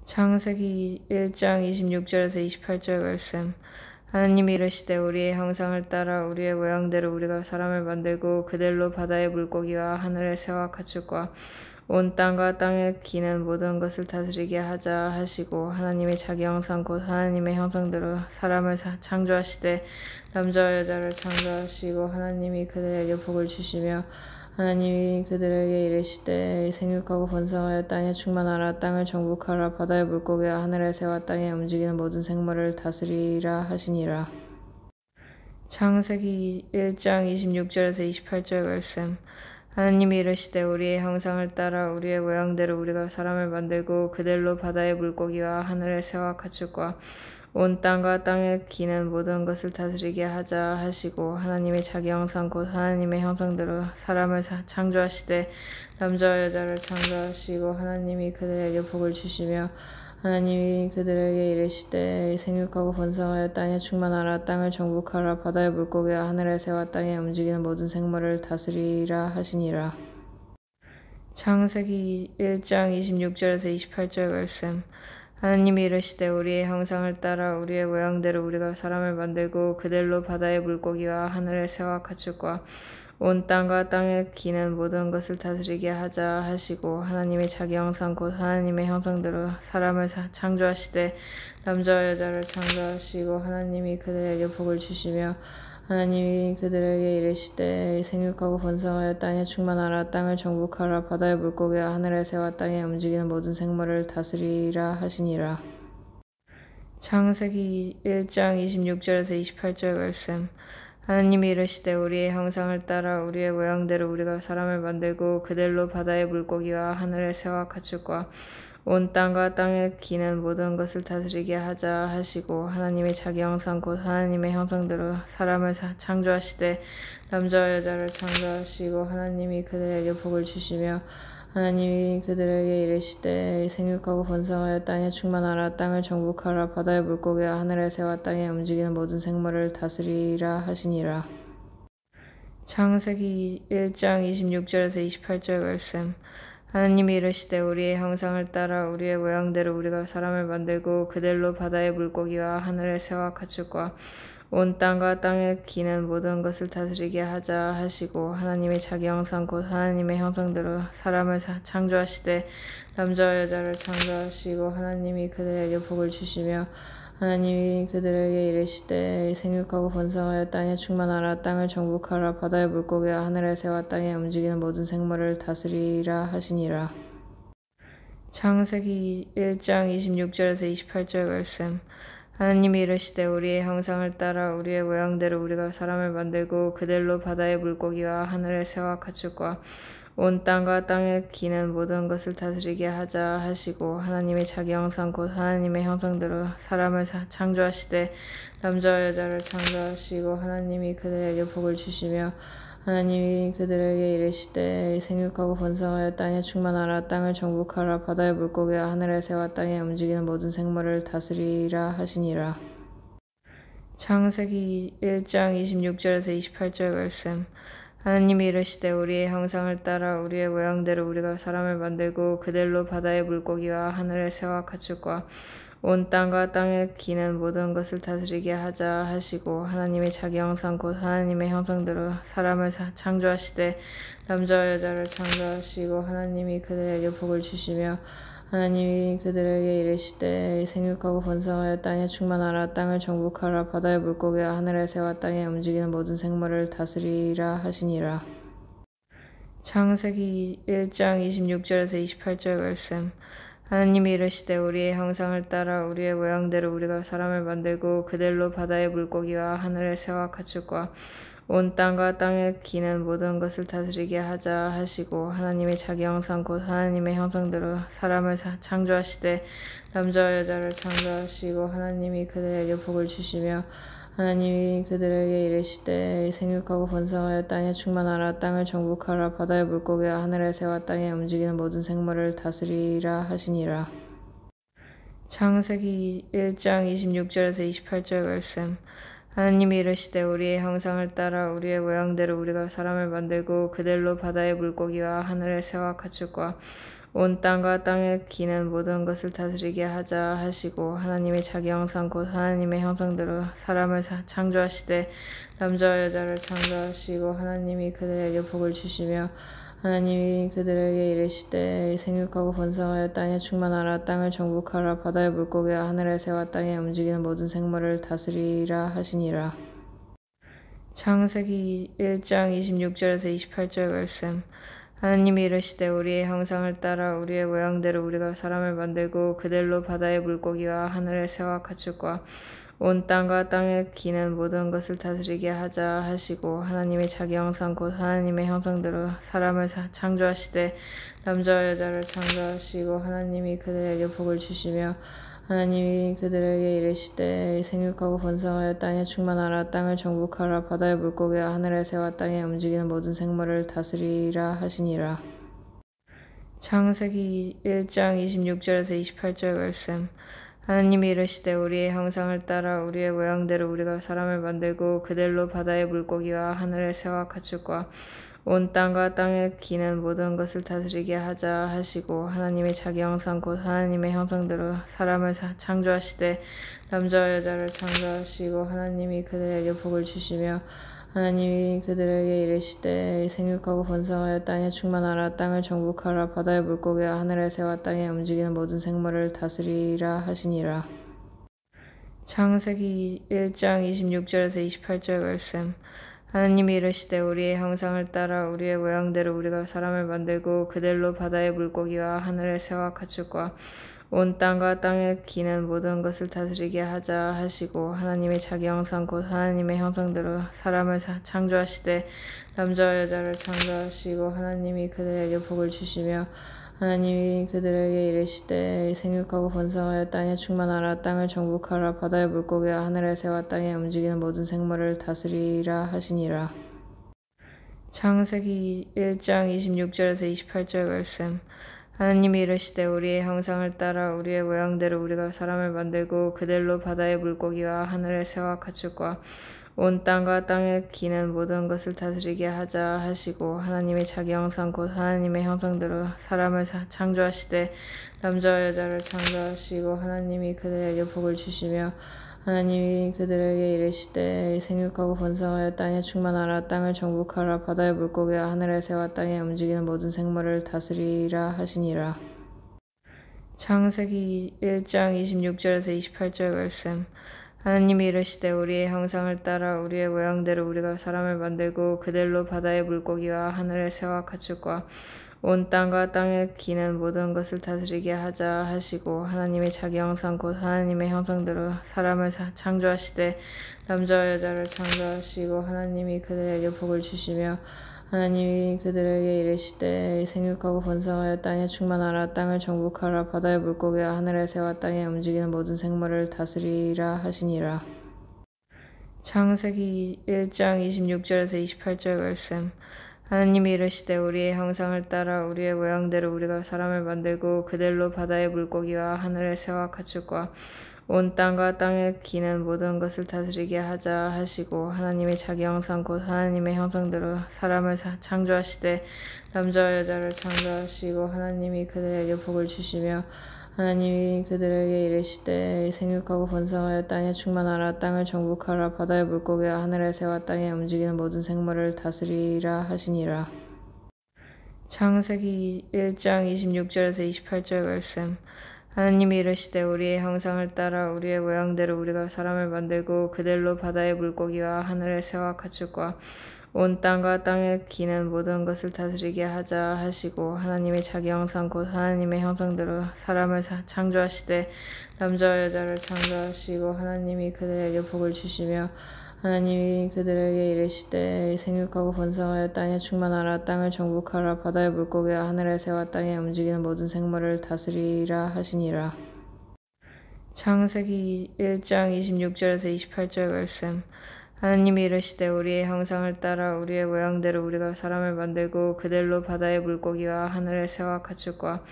창세기 1장 26절에서 28절 말씀. 하나님이 이르시되 우리의 형상을 따라 우리의 모양대로 우리가 사람을 만들고 그들로 바다의 물고기와 하늘의 새와 가축과 온 땅과 땅에 기는 모든 것을 다스리게 하자 하시고, 하나님이 자기 형상 곧 하나님의 형상대로 사람을 창조하시되 남자와 여자를 창조하시고, 하나님이 그들에게 복을 주시며 하나님이 그들에게 이르시되 생육하고 번성하여 땅에 충만하라. 땅을 정복하라. 바다의 물고기와 하늘의 새와 땅에 움직이는 모든 생물을 다스리라 하시니라. 창세기 1장 26절에서 28절 말씀. 하나님이 이르시되 우리의 형상을 따라 우리의 모양대로 우리가 사람을 만들고 그들로 바다의 물고기와 하늘의 새와 가축과 온 땅과 땅에 기는 모든 것을 다스리게 하자 하시고, 하나님이 자기 형상 곧 하나님의 형상대로 사람을 창조하시되 남자와 여자를 창조하시고, 하나님이 그들에게 복을 주시며 하나님이 그들에게 이르시되 생육하고 번성하여 땅에 충만하라. 땅을 정복하라. 바다의 물고기와 하늘의 새와 땅에 움직이는 모든 생물을 다스리라 하시니라. 창세기 1장 26절에서 28절 말씀. 하나님이 이르시되 우리의 형상을 따라 우리의 모양대로 우리가 사람을 만들고 그들로 바다의 물고기와 하늘의 새와 가축과 온 땅과 땅에 기는 모든 것을 다스리게 하자 하시고, 하나님이 자기 형상 곧 하나님의 형상대로 사람을 창조하시되 남자와 여자를 창조하시고, 하나님이 그들에게 복을 주시며 하나님이 그들에게 이르시되 생육하고 번성하여 땅에 충만하라. 땅을 정복하라. 바다의 물고기와 하늘의 새와 땅에 움직이는 모든 생물을 다스리라 하시니라. 창세기 1장 26절에서 28절 말씀. 하나님이 이르시되 우리의 형상을 따라 우리의 모양대로 우리가 사람을 만들고 그들로 바다의 물고기와 하늘의 새와 가축과 온 땅과 땅에 기는 모든 것을 다스리게 하자 하시고, 하나님이 자기 형상 곧 하나님의 형상대로 사람을 창조하시되 남자와 여자를 창조하시고, 하나님이 그들에게 복을 주시며 하나님이 그들에게 이르시되 생육하고 번성하여 땅에 충만하라. 땅을 정복하라. 바다의 물고기와 하늘의 새와 땅에 움직이는 모든 생물을 다스리라 하시니라. 창세기 1장 26절에서 28절 말씀. 하나님이 이르시되 우리의 형상을 따라 우리의 모양대로 우리가 사람을 만들고 그들로 바다의 물고기와 하늘의 새와 가축과 온 땅과 땅에 기는 모든 것을 다스리게 하자 하시고, 하나님이 자기 형상 곧 하나님의 형상대로 사람을 창조하시되 남자와 여자를 창조하시고, 하나님이 그들에게 복을 주시며 하나님이 그들에게 이르시되 생육하고 번성하여 땅에 충만하라. 땅을 정복하라. 바다의 물고기와 하늘의 새와 땅에 움직이는 모든 생물을 다스리라 하시니라. 창세기 1장 26절에서 28절 말씀. 하나님이 이르시되 우리의 형상을 따라 우리의 모양대로 우리가 사람을 만들고 그들로 바다의 물고기와 하늘의 새와 가축과 온 땅과 땅에 기는 모든 것을 다스리게 하자 하시고, 하나님이 자기 형상 곧 하나님의 형상대로 사람을 창조하시되 남자와 여자를 창조하시고, 하나님이 그들에게 복을 주시며 하나님이 그들에게 이르시되 생육하고 번성하여 땅에 충만하라. 땅을 정복하라. 바다의 물고기와 하늘의 새와 땅에 움직이는 모든 생물을 다스리라 하시니라. 창세기 1장 26절에서 28절 말씀. 하나님이 이르시되 우리의 형상을 따라 우리의 모양대로 우리가 사람을 만들고 그들로 바다의 물고기와 하늘의 새와 가축과 온 땅과 땅에 기는 모든 것을 다스리게 하자 하시고, 하나님이 자기 형상 곧 하나님의 형상대로 사람을 창조하시되 남자와 여자를 창조하시고, 하나님이 그들에게 복을 주시며 하나님이 그들에게 이르시되 생육하고 번성하여 땅에 충만하라. 땅을 정복하라. 바다의 물고기와 하늘의 새와 땅에 움직이는 모든 생물을 다스리라 하시니라. 창세기 1장 26절에서 28절 말씀. 하나님이 이르시되 우리의 형상을 따라 우리의 모양대로 우리가 사람을 만들고 그들로 바다의 물고기와 하늘의 새와 가축과 온 땅과 땅에 기는 모든 것을 다스리게 하자 하시고, 하나님이 자기 형상 곧 하나님의 형상대로 사람을 창조하시되 남자와 여자를 창조하시고, 하나님이 그들에게 복을 주시며 하나님이 그들에게 이르시되 생육하고 번성하여 땅에 충만하라. 땅을 정복하라. 바다의 물고기와 하늘의 새와 땅에 움직이는 모든 생물을 다스리라 하시니라. 창세기 1장 26절에서 28절 말씀. 하나님이 이르시되 우리의 형상을 따라 우리의 모양대로 우리가 사람을 만들고 그들로 바다의 물고기와 하늘의 새와 가축과 온 땅과 땅에 기는 모든 것을 다스리게 하자 하시고 하나님이 자기 형상 곧 하나님의 형상대로 사람을 창조하시되 남자와 여자를 창조하시고 하나님이 그들에게 복을 주시며 하나님이 그들에게 이르시되 생육하고 번성하여 땅에 충만하라 땅을 정복하라 바다의 물고기와 하늘의 새와 땅에 움직이는 모든 생물을 다스리라 하시니라. 창세기 1장 26절에서 28절 말씀. 하나님이 이르시되 우리의 형상을 따라 우리의 모양대로 우리가 사람을 만들고 그들로 바다의 물고기와 하늘의 새와 가축과 온 땅과 땅에 기는 모든 것을 다스리게 하자 하시고 하나님이 자기 형상 곧 하나님의 형상대로 사람을 창조하시되 남자와 여자를 창조하시고 하나님이 그들에게 복을 주시며 하나님이 그들에게 이르시되 생육하고 번성하여 땅에 충만하라 땅을 정복하라 바다의 물고기와 하늘의 새와 땅에 움직이는 모든 생물을 다스리라 하시니라. 창세기 1장 26절에서 28절 말씀. 하나님이 이르시되 우리의 형상을 따라 우리의 모양대로 우리가 사람을 만들고 그들로 바다의 물고기와 하늘의 새와 가축과 온 땅과 땅에 기는 모든 것을 다스리게 하자 하시고 하나님이 자기 형상 곧 하나님의 형상대로 사람을 창조하시되 남자와 여자를 창조하시고 하나님이 그들에게 복을 주시며 하나님이 그들에게 이르시되 생육하고 번성하여 땅에 충만하라 땅을 정복하라 바다의 물고기와 하늘의 새와 땅에 움직이는 모든 생물을 다스리라 하시니라. 창세기 1장 26절에서 28절 말씀. 하나님이 이르시되 우리의 형상을 따라 우리의 모양대로 우리가 사람을 만들고 그들로 바다의 물고기와 하늘의 새와 가축과 온 땅과 땅에 기는 모든 것을 다스리게 하자 하시고 하나님이 자기 형상 곧 하나님의 형상대로 사람을 창조하시되 남자와 여자를 창조하시고 하나님이 그들에게 복을 주시며 하나님이 그들에게 이르시되 생육하고 번성하여 땅에 충만하라 땅을 정복하라 바다의 물고기와 하늘의 새와 땅에 움직이는 모든 생물을 다스리라 하시니라. 창세기 1장 26절에서 28절 말씀. 하나님이 이르시되 우리의 형상을 따라 우리의 모양대로 우리가 사람을 만들고 그들로 바다의 물고기와 하늘의 새와 가축과 온 땅과 땅에 기는 모든 것을 다스리게 하자 하시고 하나님이 자기 형상 곧 하나님의 형상대로 사람을 창조하시되 남자와 여자를 창조하시고 하나님이 그들에게 복을 주시며 하나님이 그들에게 이르시되 생육하고 번성하여 땅에 충만하라 땅을 정복하라 바다의 물고기와 하늘의 새와 땅에 움직이는 모든 생물을 다스리라 하시니라. 창세기 1장 26절에서 28절 말씀. 하나님이 이르시되 우리의 형상을 따라 우리의 모양대로 우리가 사람을 만들고 그들로 바다의 물고기와 하늘의 새와 가축과 온 땅과 땅에 기는 모든 것을 다스리게 하자 하시고 하나님이 자기 형상 곧 하나님의 형상대로 사람을 창조하시되 남자와 여자를 창조하시고 하나님이 그들에게 복을 주시며 하나님이 그들에게 이르시되 생육하고 번성하여 땅에 충만하라 땅을 정복하라 바다의 물고기와 하늘의 새와 땅에 움직이는 모든 생물을 다스리라 하시니라. 창세기 1장 26절에서 28절 말씀. 하나님이 이르시되 우리의 형상을 따라 우리의 모양대로 우리가 사람을 만들고 그들로 바다의 물고기와 하늘의 새와 가축과 온 땅과 땅에 기는 모든 것을 다스리게 하자 하시고 하나님이 자기 형상 곧 하나님의 형상대로 사람을 창조하시되 남자와 여자를 창조하시고 하나님이 그들에게 복을 주시며 하나님이 그들에게 이르시되 생육하고 번성하여 땅에 충만하라 땅을 정복하라 바다의 물고기와 하늘의 새와 땅에 움직이는 모든 생물을 다스리라 하시니라. 창세기 1장 26절에서 28절 말씀. 하나님이 이르시되 우리의 형상을 따라 우리의 모양대로 우리가 사람을 만들고 그들로 바다의 물고기와 하늘의 새와 가축과 온 땅과 땅에 기는 모든 것을 다스리게 하자 하시고 하나님이 자기 형상 곧 하나님의 형상대로 사람을 창조하시되 남자와 여자를 창조하시고 하나님이 그들에게 복을 주시며 하나님이 그들에게 이르시되 생육하고 번성하여 땅에 충만하라 땅을 정복하라 바다의 물고기와 하늘의 새와 땅에 움직이는 모든 생물을 다스리라 하시니라. 창세기 1장 26절에서 28절 말씀. 하나님이 이르시되 우리의 형상을 따라 우리의 모양대로 우리가 사람을 만들고 그들로 바다의 물고기와 하늘의 새와 가축과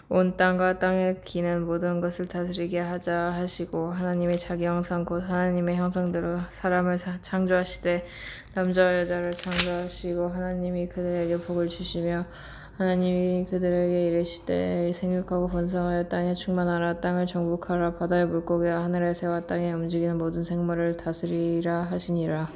온 땅과 땅에 기는 모든 것을 다스리게 하자 하시고 하나님이 자기 형상 곧 하나님의 형상대로 사람을 창조하시되 남자와 여자를 창조하시고 하나님이 그들에게 복을 주시며 하나님이 그들에게 이르시되 생육하고 번성하여 땅에 충만하라 땅을 정복하라 바다의 물고기와 하늘의 새와 땅에 움직이는 모든 생물을 다스리라 하시니라.